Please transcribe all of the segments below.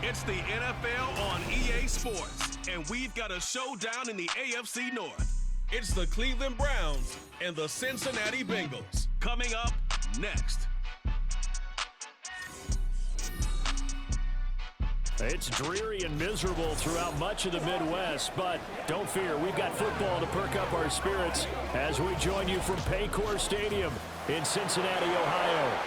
It's the NFL on EA Sports, and we've got a showdown in the AFC North. It's the Cleveland Browns and the Cincinnati Bengals. Coming up next. It's dreary and miserable throughout much of the Midwest, but don't fear, we've got football to perk up our spirits as we join you from Paycor Stadium in Cincinnati, Ohio.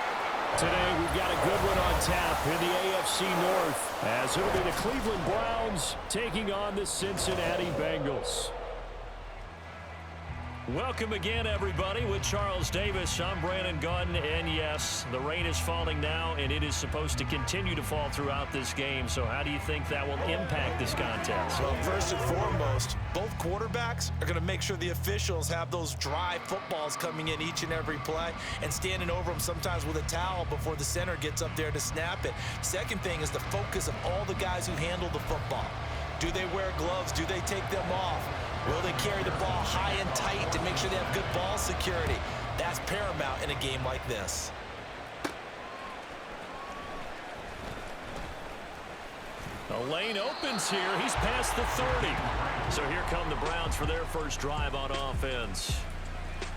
Today, we've got a good one on tap in the AFC North, as it'll be the Cleveland Browns taking on the Cincinnati Bengals. Welcome again, everybody, with Charles Davis. I'm Brandon Gunn, and yes, the rain is falling now, and it is supposed to continue to fall throughout this game. So how do you think that will impact this contest? Well, first and foremost, both quarterbacks are going to make sure the officials have those dry footballs coming in each and every play and standing over them sometimes with a towel before the center gets up there to snap it. Second thing is the focus of all the guys who handle the football. Do they wear gloves? Do they take them off? Will they carry the ball high and tight to make sure they have good ball security? That's paramount in a game like this. The lane opens here. He's past the 30. So here come the Browns for their first drive on offense.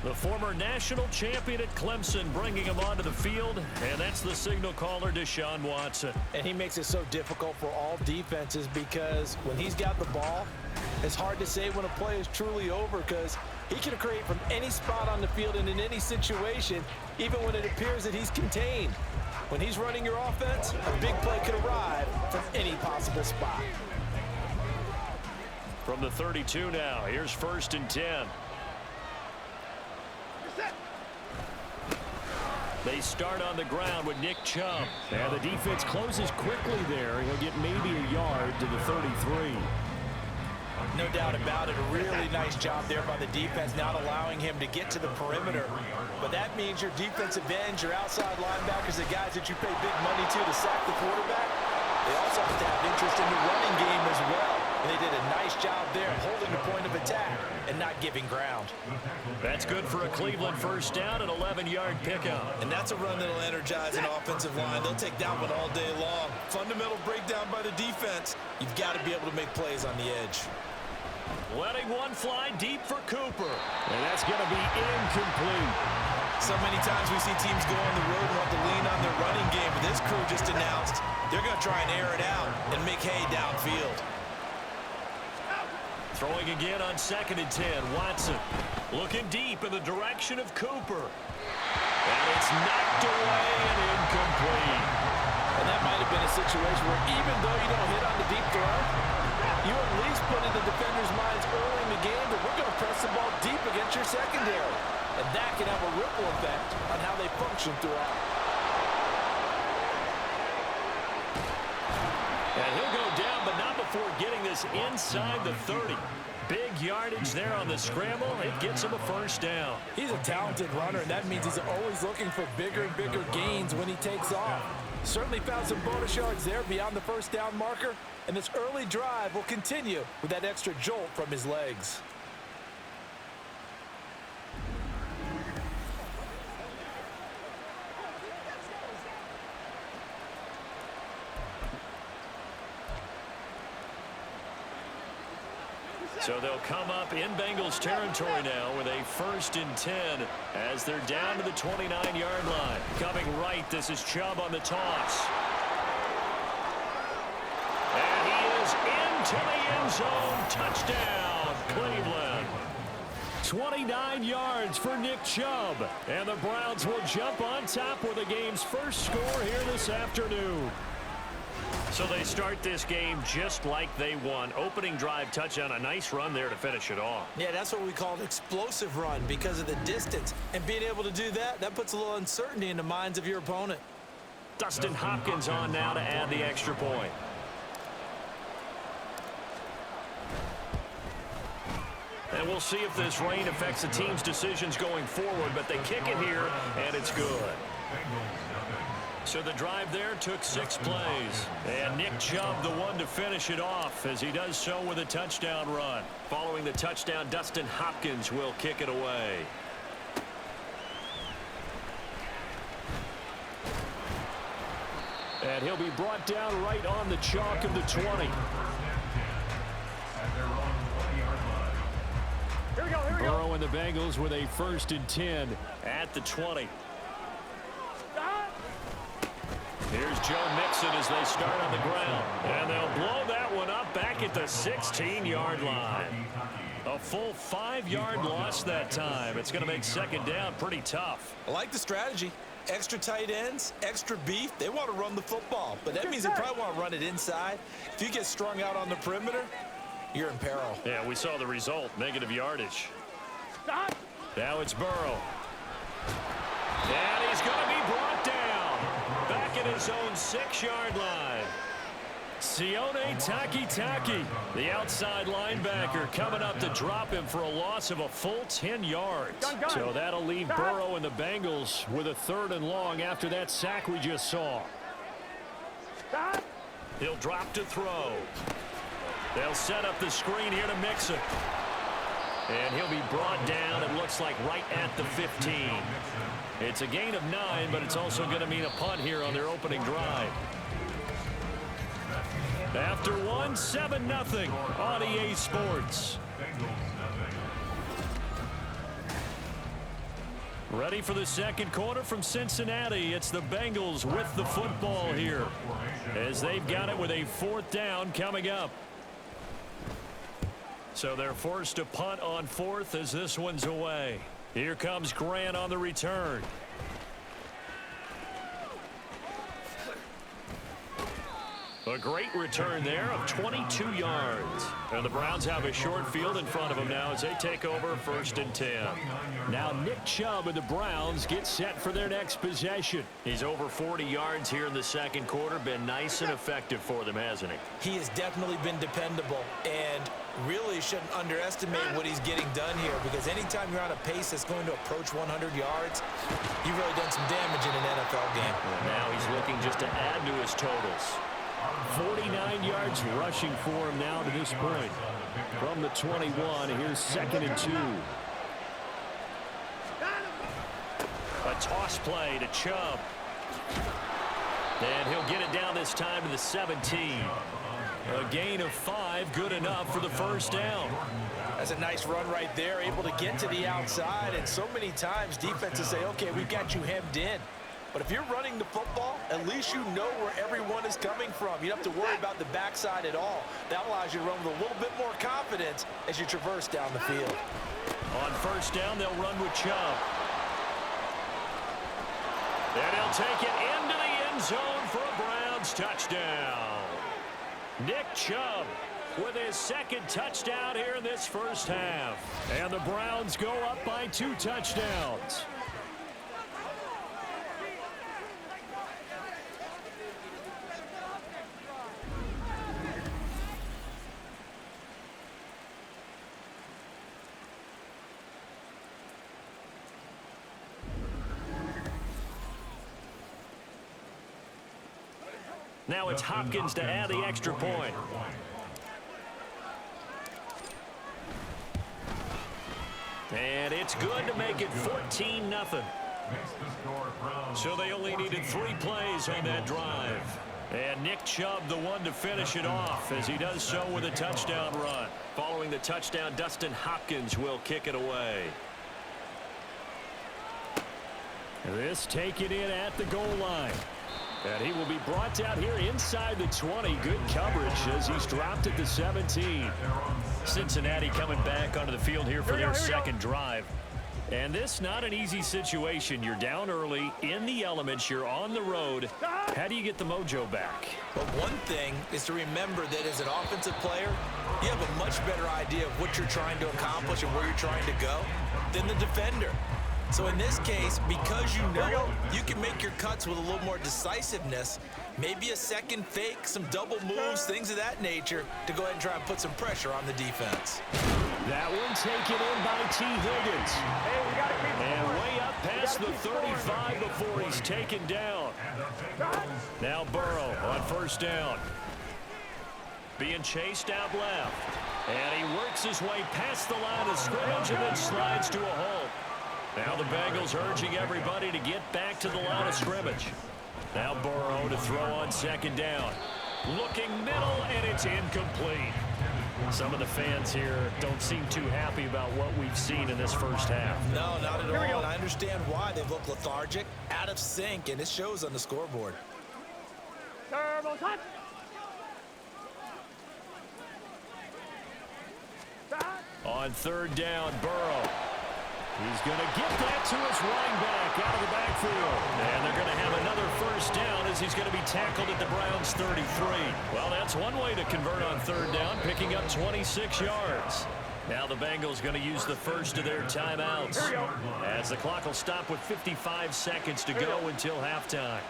The former national champion at Clemson bringing him onto the field, and that's the signal caller, Deshaun Watson. And he makes it so difficult for all defenses because when he's got the ball, it's hard to say when a play is truly over because he can create from any spot on the field and in any situation, even when it appears that he's contained. When he's running your offense, a big play could arrive from any possible spot. From the 32 now, here's 1st and 10. They start on the ground with Nick Chubb. And the defense closes quickly there. He'll get maybe a yard to the 33. No doubt about it. A really nice job there by the defense, not allowing him to get to the perimeter. But that means your defensive ends, your outside linebackers, the guys that you pay big money to sack the quarterback, they also have to have interest in the running game as well. And they did a nice job there holding the point of attack and not giving ground. That's good for a Cleveland first down, an 11-yard pickup. And that's a run that'll energize an offensive line. They'll take that one all day long. Fundamental breakdown by the defense. You've got to be able to make plays on the edge. Letting one fly deep for Cooper. And that's going to be incomplete. So many times we see teams go on the road and want to lean on their running game, but this crew just announced they're going to try and air it out and make hay downfield. Throwing again on 2nd and 10. Watson looking deep in the direction of Cooper. And it's knocked away and incomplete. And that might have been a situation where even though you don't hit on the deep throw, you at least put in the defender's minds early in the game that we're going to press the ball deep against your secondary. And that can have a ripple effect on how they function throughout. And he'll go down, but not before getting this inside the 30. Big yardage there on the scramble. It gets him a first down. He's a talented runner, and that means he's always looking for bigger and bigger gains when he takes off. Certainly found some bonus yards there beyond the first down marker, and this early drive will continue with that extra jolt from his legs. So they'll come up in Bengals territory now with a 1st and 10 as they're down to the 29-yard line. Coming right, this is Chubb on the toss. And he is into the end zone. Touchdown, Cleveland. 29 yards for Nick Chubb. And the Browns will jump on top with the game's first score here this afternoon. So they start this game just like they won. Opening drive touchdown, a nice run there to finish it off. Yeah, that's what we call an explosive run because of the distance. And being able to do that, that puts a little uncertainty in the minds of your opponent. Dustin Hopkins on now to add the extra point. And we'll see if this rain affects the team's decisions going forward, but they kick it here, and it's good. So the drive there took 6 plays. And Nick Chubb, the one to finish it off, as he does so with a touchdown run. Following the touchdown, Dustin Hopkins will kick it away. And he'll be brought down right on the chalk of the 20. Here we go. Burrow and the Bengals with a 1st and 10 at the 20. Here's Joe Mixon as they start on the ground. And they'll blow that one up back at the 16-yard line. A full 5-yard loss that time. It's going to make 2nd down pretty tough. I like the strategy. Extra tight ends, extra beef. They want to run the football, but that means they probably want to run it inside. If you get strung out on the perimeter, you're in peril. Yeah, we saw the result. Negative yardage. Now it's Burrow. And he's going to be brought down. Back at his own 6-yard line. Sione Takitaki, the outside linebacker, coming up to drop him for a loss of a full 10 yards. So that'll leave Burrow and the Bengals with a 3rd and long after that sack we just saw. He'll drop to throw. They'll set up the screen here to Mixon. And he'll be brought down, it looks like, right at the 15. It's a gain of 9, but it's also going to mean a punt here on their opening drive. After 7-0 on EA Sports. Ready for the 2nd quarter from Cincinnati. It's the Bengals with the football here as they've got it with a 4th down coming up. So they're forced to punt on 4th as this one's away. Here comes Grant on the return. A great return there of 22 yards. And the Browns have a short field in front of them now as they take over 1st and 10. Now Nick Chubb and the Browns get set for their next possession. He's over 40 yards here in the 2nd quarter. Been nice and effective for them, hasn't he? He has definitely been dependable and really shouldn't underestimate what he's getting done here, because anytime you're on a pace that's going to approach 100 yards, you've really done some damage in an NFL game. And now he's looking just to add to his totals. 49 yards rushing for him now to this point. From the 21, here's 2nd and 2. A toss play to Chubb. And he'll get it down this time to the 17. A gain of 5, good enough for the 1st down. That's a nice run right there, able to get to the outside. And so many times defenses say, okay, we've got you hemmed in. But if you're running the football, at least you know where everyone is coming from. You don't have to worry about the backside at all. That allows you to run with a little bit more confidence as you traverse down the field. On 1st down, they'll run with Chubb. And he'll take it into the end zone for a Browns touchdown. Nick Chubb with his 2nd touchdown here in this 1st half. And the Browns go up by 2 touchdowns. Now it's Hopkins to add the extra point. And it's good to make it 14-0. So they only needed 3 plays on that drive. And Nick Chubb, the one to finish it off, as he does so with a touchdown run. Following the touchdown, Dustin Hopkins will kick it away. This taken in at the goal line. And he will be brought down here inside the 20. Good coverage as he's dropped at the 17. Cincinnati coming back onto the field here for their 2nd drive. And this not an easy situation. You're down early, in the elements, you're on the road. How do you get the mojo back? But one thing is to remember that as an offensive player, you have a much better idea of what you're trying to accomplish and where you're trying to go than the defender. So in this case, because you know you can make your cuts with a little more decisiveness, maybe a 2nd fake, some double moves, things of that nature, to go ahead and try and put some pressure on the defense. That one taken in by T. Higgins. And way up past the 35 before he's taken down. Now Burrow on 1st down. Being chased out left. And he works his way past the line of scrimmage and then slides to a halt. Now the Bengals urging everybody to get back to the line of scrimmage. Now Burrow to throw on second down. Looking middle, and it's incomplete. Some of the fans here don't seem too happy about what we've seen in this first half. No, not at all. And I understand why. They look lethargic, out of sync, and it shows on the scoreboard. Turbo touch. On third down, Burrow. He's going to get that to his running back out of the backfield. And they're going to have another first down as he's going to be tackled at the Browns' 33. Well, that's one way to convert on third down, picking up 26 yards. Now the Bengals going to use the first of their timeouts as the clock will stop with 55 seconds to go until halftime.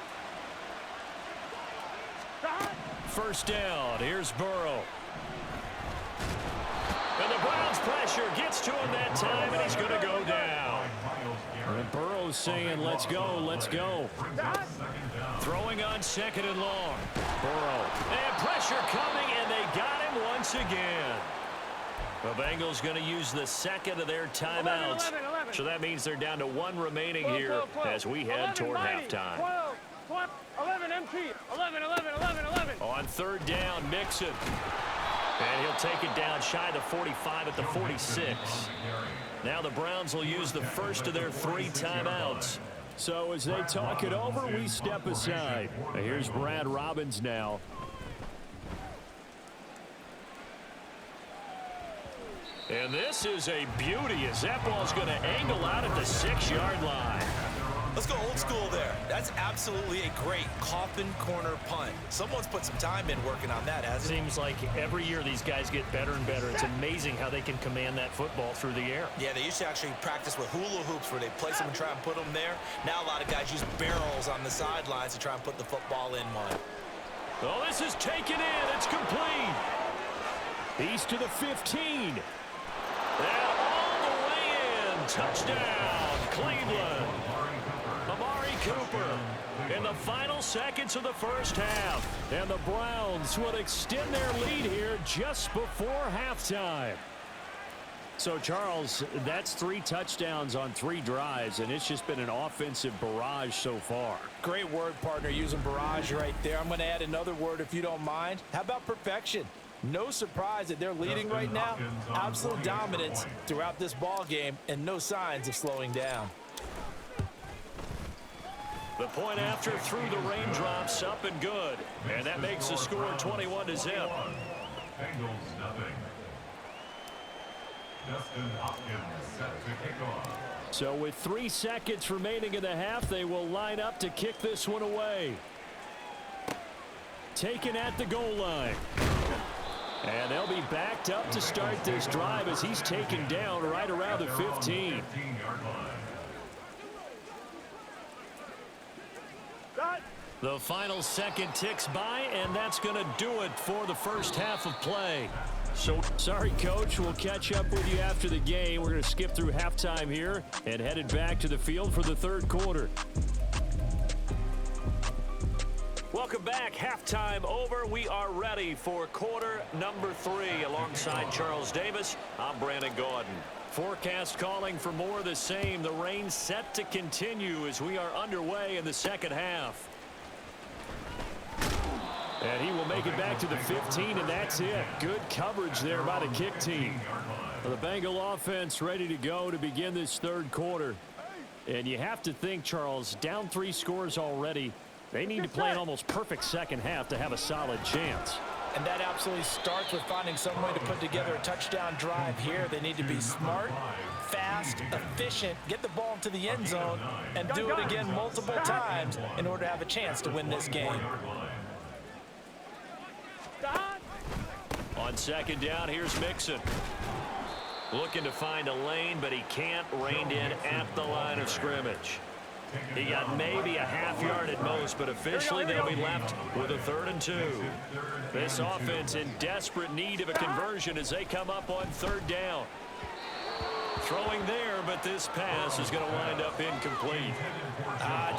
First down. Here's Burrow. And the Browns pressure gets to him that time, and he's going to go down. And Burrow's saying, let's go, let's go. Throwing on second and long. Burrow. And pressure coming, and they got him once again. The Bengals going to use the second of their timeouts. 11. So that means they're down to one remaining here as we head toward halftime. 12, 11 empty. 11. On third down, Mixon. And he'll take it down shy of the 45 at the 46. Now the Browns will use the first of their 3 timeouts. So as they talk it over, we step aside. Here's Brad Robbins now. And this is a beauty as that ball's going to angle out at the 6-yard line. Let's go old school there. That's absolutely a great coffin corner punt. Someone's put some time in working on that, hasn't it? Seems like every year these guys get better and better. It's amazing how they can command that football through the air. Yeah, they used to actually practice with hula hoops where they place them and try and put them there. Now a lot of guys use barrels on the sidelines to try and put the football in one. Oh, this is taken in. It's complete. He's to the 15. And all the way in. Touchdown, Cleveland. Amari Cooper in the final seconds of the first half. And the Browns will extend their lead here just before halftime. So, Charles, that's 3 touchdowns on 3 drives, and it's just been an offensive barrage so far. Great word, partner, using barrage right there. I'm going to add another word if you don't mind. How about perfection? No surprise that they're leading right now. Absolute dominance throughout this ball game and no signs of slowing down. The point after through the raindrops, up and good. And that makes the score 21-0. Bengals nothing. Justin Hopkins set to kick off. So with 3 seconds remaining in the half, they will line up to kick this one away. Taken at the goal line. And they'll be backed up to start this drive as he's taken down right around the 15. The final second ticks by, and that's going to do it for the first half of play. So, sorry, Coach. We'll catch up with you after the game. We're going to skip through halftime here and headed back to the field for the third quarter. Welcome back. Halftime over. We are ready for quarter number 3. Alongside Charles Davis, I'm Brandon Gordon. Forecast calling for more of the same. The rain set to continue as we are underway in the second half. And he will make it back to the 15, and that's it. Good coverage there by the kick team. The Bengal offense ready to go to begin this third quarter. And you have to think, Charles, down 3 scores already. They need to play an almost perfect second half to have a solid chance. And that absolutely starts with finding some way to put together a touchdown drive here. They need to be smart, fast, efficient, get the ball into the end zone, and do it again multiple times in order to have a chance to win this game. On second down, here's Mixon. Looking to find a lane, but he can't. Reined in at the line of scrimmage. He got maybe a half yard at most, but officially they'll be left with a 3rd and 2. This offense in desperate need of a conversion as they come up on 3rd down. Throwing there, but this pass is going to wind up incomplete.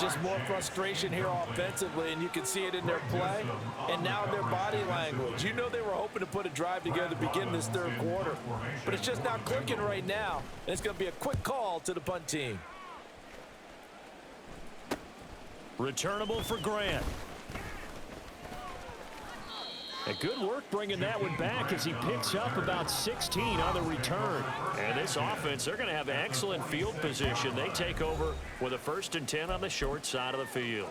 Just more frustration here offensively, and you can see it in their play and now their body language. You know they were hoping to put a drive together to begin this third quarter, but it's just not clicking right now, and it's going to be a quick call to the punt team. Returnable for Grant. And good work bringing that one back as he picks up about 16 on the return. And this offense, they're going to have excellent field position. They take over with a 1st and 10 on the short side of the field.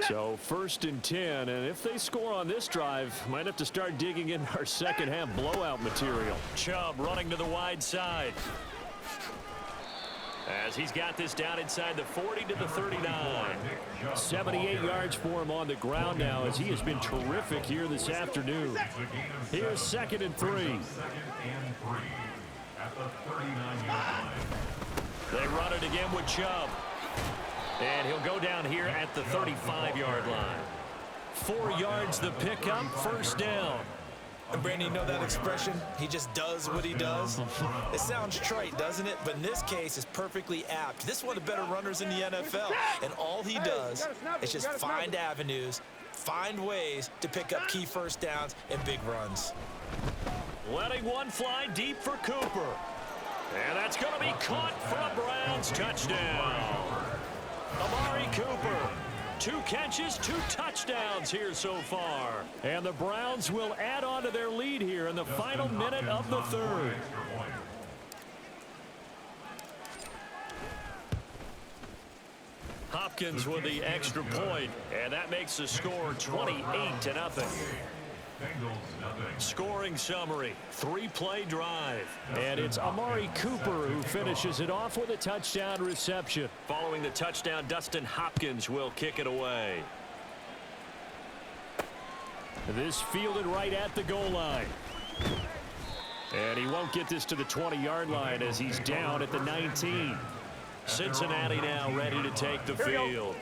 So 1st and 10, and if they score on this drive, might have to start digging in our second half blowout material. Chubb running to the wide side. As he's got this down inside the 40 to the 39. 78 yards for him on the ground now as he has been terrific here this afternoon. Here's 2nd and 3. They run it again with Chubb. And he'll go down here at the 35-yard line. 4 yards the pickup, 1st down. And Brandon, you know that expression? He just does what he does. It sounds trite, doesn't it? But in this case, it's perfectly apt. This is one of the better runners in the NFL. And all he does is just find avenues, find ways to pick up key 1st downs and big runs. Letting one fly deep for Cooper. And that's going to be caught for a Browns touchdown. Amari Cooper, 2 catches, 2 touchdowns here so far. And the Browns will add on to their lead here in the final minute of the 3rd. Hopkins with the extra point, and that makes the score 28-0. Scoring summary, 3-play drive. And it's Amari Cooper who finishes it off with a touchdown reception. Following the touchdown, Dustin Hopkins will kick it away. This fielded right at the goal line. And he won't get this to the 20-yard line as he's down at the 19. Cincinnati now ready to take the field.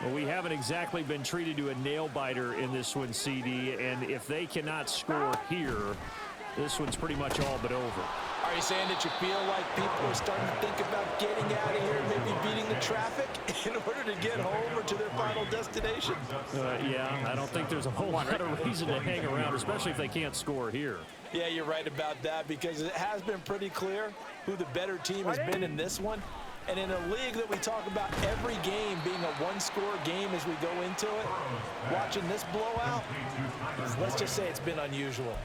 Well, we haven't exactly been treated to a nail-biter in this one, CD, and if they cannot score here, this one's pretty much all but over. Are you saying that you feel like people are starting to think about getting out of here, maybe beating the traffic in order to get home or to their final destination? Yeah, I don't think there's a whole lot of reason to hang around, especially if they can't score here. Yeah, you're right about that because it has been pretty clear who the better team has been in this one. And in a league that we talk about every game being a one-score game as we go into it, watching this blowout, let's just say it's been unusual.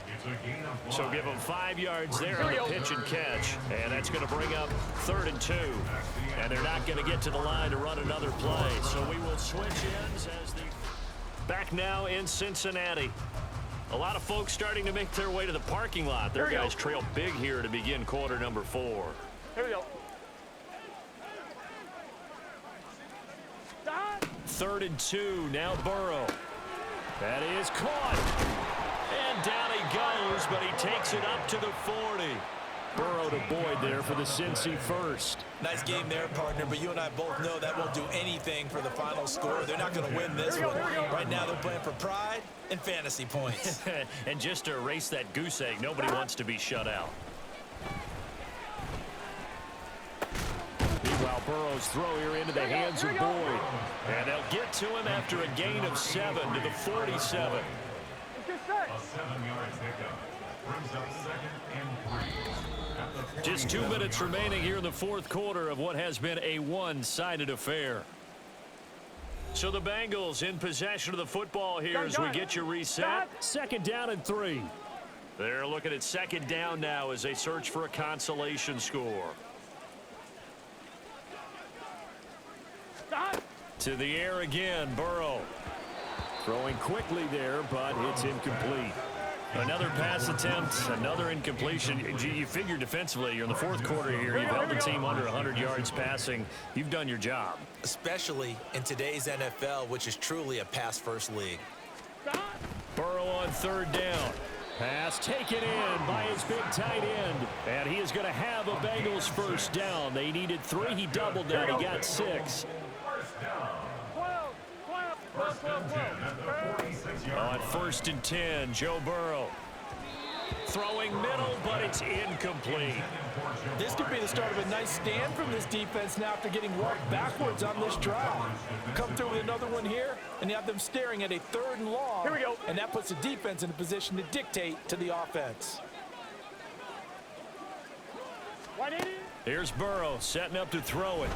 So give them 5 yards there on the pitch and catch. And that's going to bring up 3rd and 2. And they're not going to get to the line to run another play. So we will switch ends as the... Back now in Cincinnati. A lot of folks starting to make their way to the parking lot. Their guys trail big here to begin quarter number 4. Here we go. 3rd and 2, now Burrow. That is caught. And down he goes, but he takes it up to the 40. Burrow to Boyd there for the Cincy first. Nice game there, partner, but you and I both know that won't do anything for the final score. They're not going to win this one. Right now they're playing for pride and fantasy points. And just to erase that goose egg, nobody wants to be shut out. Meanwhile, Burrow's throw here into the hands of Boyd. And they'll get to him after a gain of 7 to the 47. A 7-yard pickup brings up 2nd and 3. Just 2 minutes remaining here in the 4th quarter of what has been a one-sided affair. So the Bengals in possession of the football here as we get you reset. 2nd down and 3. They're looking at 2nd down now as they search for a consolation score. To the air again, Burrow. Throwing quickly there, but it's incomplete. Another pass attempt, another incompletion. You figure defensively, you're in the 4th quarter here. You've held the team under 100 yards passing. You've done your job. Especially in today's NFL, which is truly a pass-first league. Burrow on 3rd down. Pass taken in by his big tight end. And he is going to have a Bengals 1st down. They needed 3. He doubled that. He got 6. On 1st and 10, Joe Burrow. Throwing middle, but it's incomplete. This could be the start of a nice stand from this defense now after getting walked backwards on this drive. Come through with another one here, and you have them staring at a 3rd and long. Here we go. And that puts the defense in a position to dictate to the offense. Here's Burrow setting up to throw it.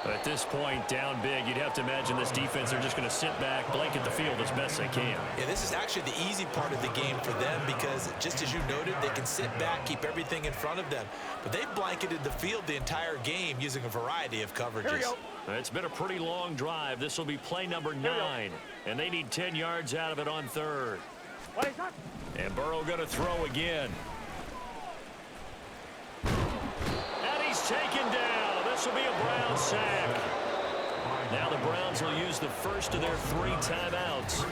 At this point, down big, you'd have to imagine this defense, they're just going to sit back, blanket the field as best they can. Yeah, this is actually the easy part of the game for them because, just as you noted, they can sit back, keep everything in front of them. But they've blanketed the field the entire game using a variety of coverages. Here we go. It's been a pretty long drive. This will be play number 9, and they need 10 yards out of it on 3rd. And Burrow going to throw again. And he's taken down. This will be a Browns sack. Now the Browns will use the first of their 3 timeouts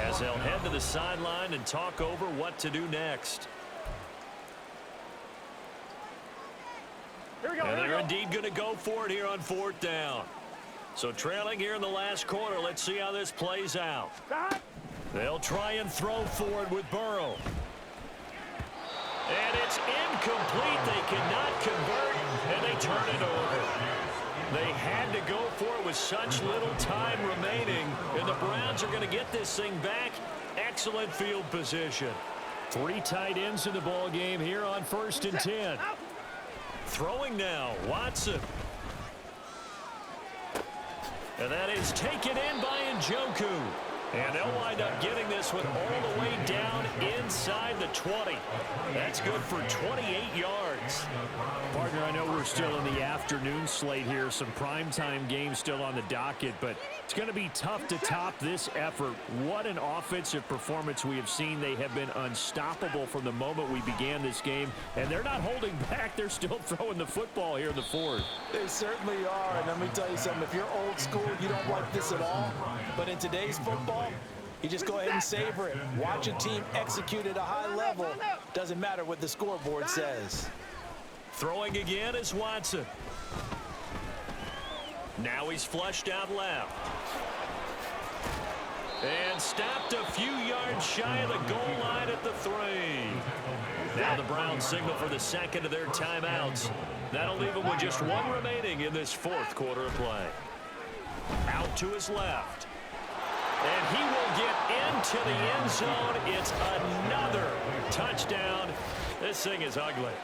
as they'll head to the sideline and talk over what to do next. Here we go. And they're indeed going to go for it here on 4th down. So trailing here in the last quarter, let's see how this plays out. They'll try and throw for it with Burrow. And it's incomplete. They cannot convert, and they turn it over. They had to go for it with such little time remaining, and the Browns are going to get this thing back. Excellent field position. 3 tight ends in the ball game here on 1st and 10. Throwing now, Watson. And that is taken in by Njoku. And they'll wind up getting this one all the way down inside the 20. That's good for 28 yards. Partner, I know we're still in the afternoon slate here. Some primetime games still on the docket, but it's going to be tough to top this effort. What an offensive performance we have seen. They have been unstoppable from the moment we began this game, and they're not holding back. They're still throwing the football here in the 4th. They certainly are, and let me tell you something. If you're old school, you don't like this at all. But in today's football, you just go ahead and savor it. Watch a team execute at a high level. Doesn't matter what the scoreboard says. Throwing again is Watson. Now he's flushed out left. And stopped a few yards shy of the goal line at the 3. Now the Browns signal for the 2nd of their timeouts. That'll leave them with just 1 remaining in this 4th quarter of play. Out to his left. And he will get into the end zone. It's another touchdown. This thing is ugly.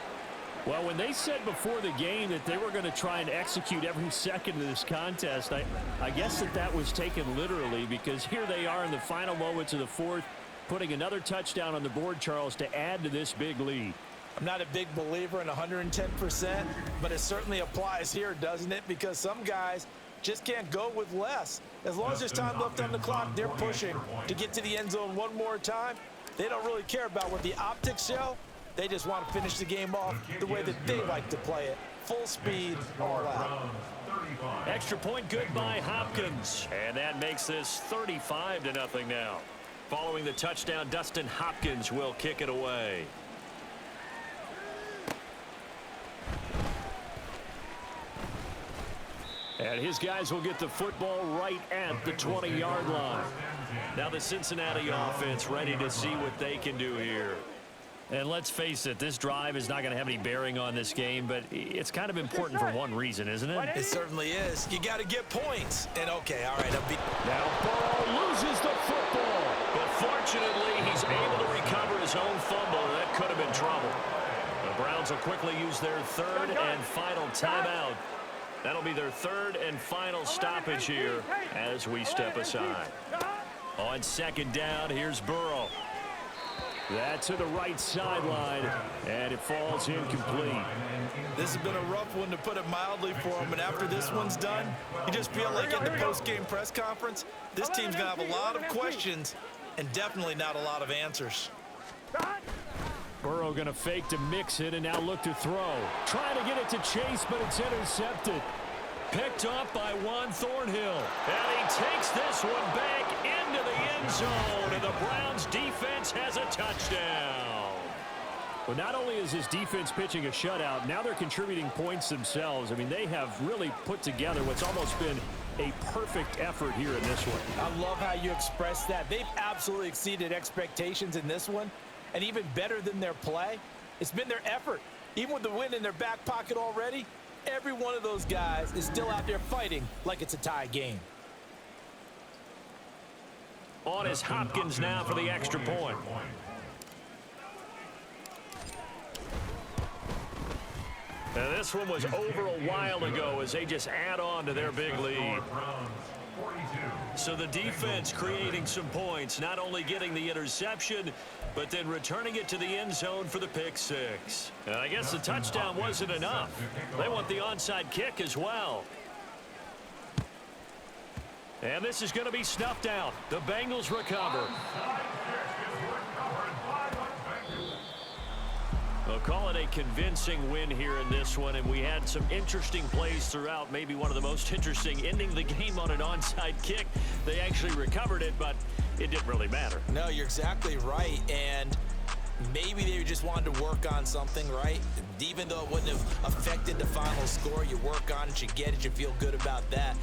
Well, when they said before the game that they were going to try and execute every second of this contest, I guess that was taken literally, because here they are in the final moments of the 4th, putting another touchdown on the board, Charles, to add to this big lead. I'm not a big believer in 110%, but it certainly applies here, doesn't it? Because some guys just can't go with less. As long as there's time left on the clock, they're pushing to get to the end zone one more time. They don't really care about what the optics show. They just want to finish the game off the way that they like to play it. Full speed, all out. Extra point good by Hopkins. And that makes this 35-0 now. Following the touchdown, Dustin Hopkins will kick it away. And his guys will get the football right at the 20-yard line. Now the Cincinnati offense ready to see what they can do here. And let's face it, this drive is not going to have any bearing on this game, but it's kind of important for one reason, isn't it? It certainly is. You got to get points. And okay, all right. Now Burrow loses the football. But fortunately, he's able to recover his own fumble. That could have been trouble. The Browns will quickly use their 3rd and final timeout. That'll be their 3rd and final stoppage here as we step aside. On 2nd down, here's Burrow. That's to the right sideline, and it falls incomplete. This has been a rough one, to put it mildly, for him. But after this one's done, you just feel like in the post-game press conference, this team's going to have a lot of questions and definitely not a lot of answers. Burrow going to fake to mix it and now look to throw. Trying to get it to Chase, but it's intercepted. Picked up by Juan Thornhill. And he takes this one back into the end zone. And the Browns defense has a touchdown. Well, not only is this defense pitching a shutout, now they're contributing points themselves. I mean, they have really put together what's almost been a perfect effort here in this one. I love how you express that. They've absolutely exceeded expectations in this one, and even better than their play, it's been their effort. Even with the win in their back pocket already, every one of those guys is still out there fighting like it's a tie game. On is Hopkins now for the extra point. And this one was over a while ago as they just add on to their big lead. So the defense creating some points, not only getting the interception, but then returning it to the end zone for the pick six. And I guess the touchdown wasn't enough. They want the onside kick as well. And this is going to be snuffed out. The Bengals recover. They'll call it a convincing win here in this one, and we had some interesting plays throughout. Maybe one of the most interesting, ending the game on an onside kick. They actually recovered it, but it didn't really matter. No, you're exactly right, and maybe they just wanted to work on something, right? Even though it wouldn't have affected the final score, you work on it, you get it, you feel good about that.